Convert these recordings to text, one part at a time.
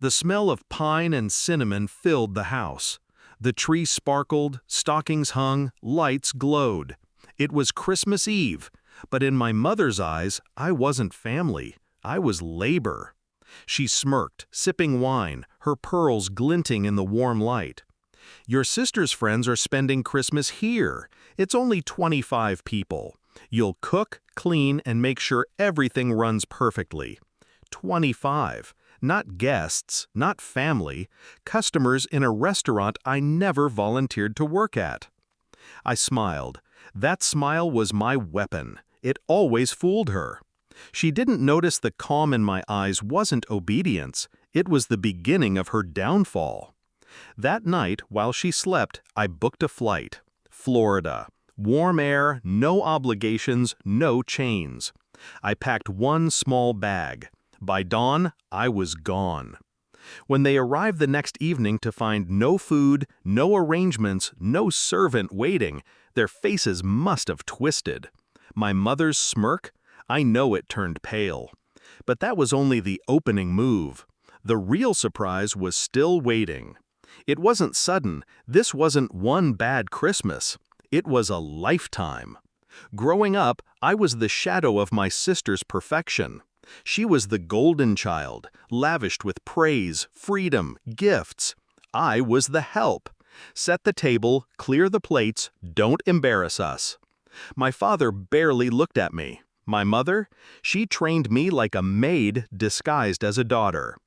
The smell of pine and cinnamon filled the house. The tree sparkled, stockings hung, lights glowed. It was Christmas Eve, but in my mother's eyes, I wasn't family. I was labor. She smirked, sipping wine, her pearls glinting in the warm light. "Your sister's friends are spending Christmas here. It's only 25 people. You'll cook, clean, and make sure everything runs perfectly." 25. Not guests, not family, customers in a restaurant I never volunteered to work at. I smiled. That smile was my weapon. It always fooled her. She didn't notice the calm in my eyes wasn't obedience. It was the beginning of her downfall. That night, while she slept, I booked a flight. Florida. Warm air, no obligations, no chains. I packed one small bag. By dawn, I was gone. When they arrived the next evening to find no food, no arrangements, no servant waiting, their faces must have twisted. My mother's smirk? I know it turned pale. But that was only the opening move. The real surprise was still waiting. It wasn't sudden. This wasn't one bad Christmas. It was a lifetime. Growing up, I was the shadow of my sister's perfection. She was the golden child, lavished with praise, freedom, gifts. I was the help. Set the table, clear the plates, don't embarrass us. My father barely looked at me. My mother? She trained me like a maid disguised as a daughter.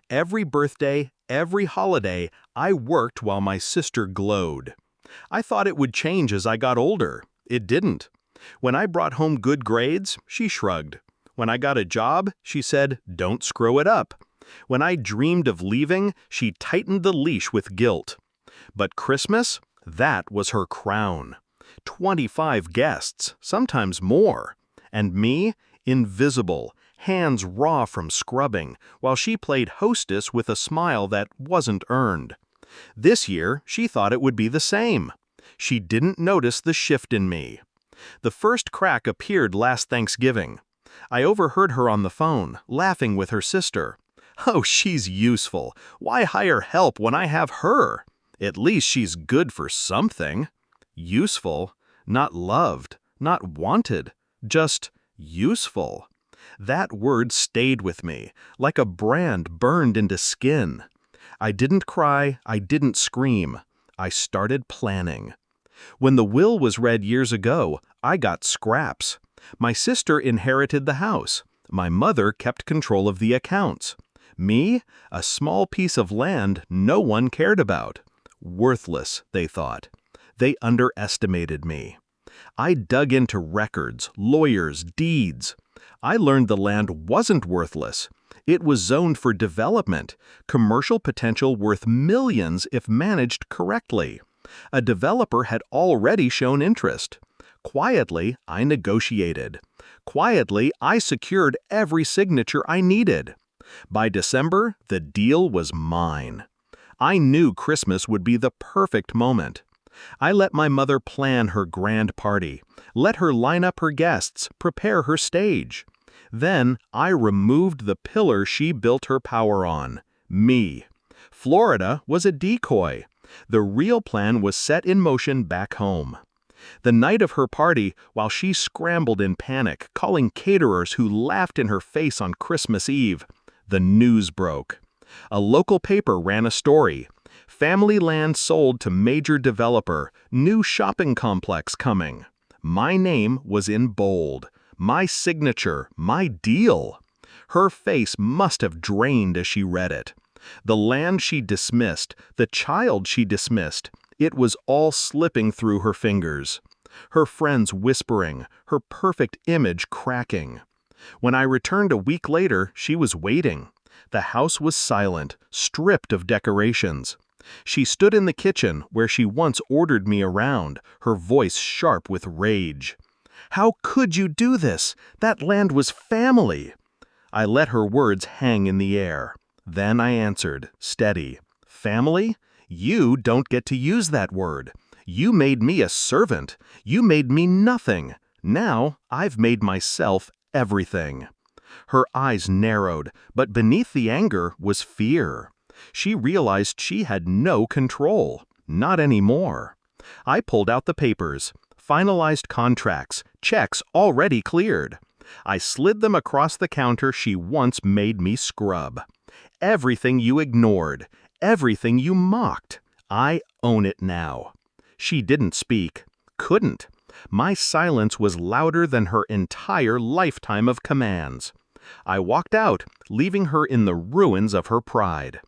Every birthday, every holiday, I worked while my sister glowed. I thought it would change as I got older. It didn't. When I brought home good grades, she shrugged. When I got a job, she said, "Don't screw it up." When I dreamed of leaving, she tightened the leash with guilt. But Christmas? That was her crown. 25 guests, sometimes more. And me? Invisible, hands raw from scrubbing, while she played hostess with a smile that wasn't earned. This year, she thought it would be the same. She didn't notice the shift in me. The first crack appeared last Thanksgiving. I overheard her on the phone, laughing with her sister. "Oh, she's useful. Why hire help when I have her? At least she's good for something." Useful, not loved, not wanted, just useful. That word stayed with me, like a brand burned into skin. I didn't cry, I didn't scream. I started planning. When the will was read years ago, I got scraps. My sister inherited the house. My mother kept control of the accounts. Me? A small piece of land no one cared about. Worthless, they thought. They underestimated me. I dug into records, lawyers, deeds. I learned the land wasn't worthless. It was zoned for development, commercial potential worth millions if managed correctly. A developer had already shown interest. Quietly, I negotiated. Quietly, I secured every signature I needed. By December, the deal was mine. I knew Christmas would be the perfect moment. I let my mother plan her grand party, let her line up her guests, prepare her stage. Then I removed the pillar she built her power on, me. Florida was a decoy. The real plan was set in motion back home. The night of her party, while she scrambled in panic, calling caterers who laughed in her face on Christmas Eve, the news broke. A local paper ran a story. Family land sold to major developer, new shopping complex coming. My name was in bold. My signature, my deal. Her face must have drained as she read it. The land she dismissed, the child she dismissed, it was all slipping through her fingers. Her friends whispering, her perfect image cracking. When I returned a week later, she was waiting. The house was silent, stripped of decorations. She stood in the kitchen where she once ordered me around, her voice sharp with rage. "How could you do this? That land was family." I let her words hang in the air. Then I answered, steady, "Family? You don't get to use that word. You made me a servant. You made me nothing. Now I've made myself everything." Her eyes narrowed, but beneath the anger was fear. She realized she had no control. Not anymore. I pulled out the papers, finalized contracts, checks already cleared. I slid them across the counter she once made me scrub. Everything you ignored, everything you mocked, I own it now. She didn't speak, couldn't. My silence was louder than her entire lifetime of commands. I walked out, leaving her in the ruins of her pride.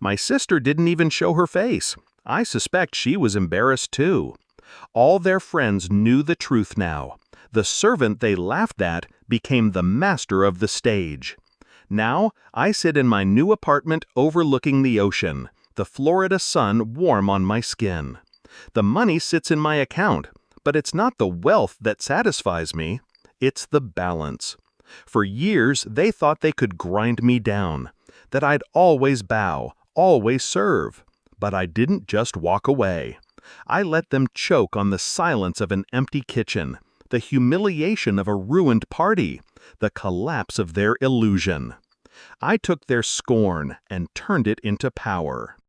My sister didn't even show her face. I suspect she was embarrassed too. All their friends knew the truth now. The servant they laughed at became the master of the stage. Now, I sit in my new apartment overlooking the ocean, the Florida sun warm on my skin. The money sits in my account, but it's not the wealth that satisfies me. It's the balance. For years, they thought they could grind me down, that I'd always bow, always serve. But I didn't just walk away. I let them choke on the silence of an empty kitchen, the humiliation of a ruined party, the collapse of their illusion. I took their scorn and turned it into power.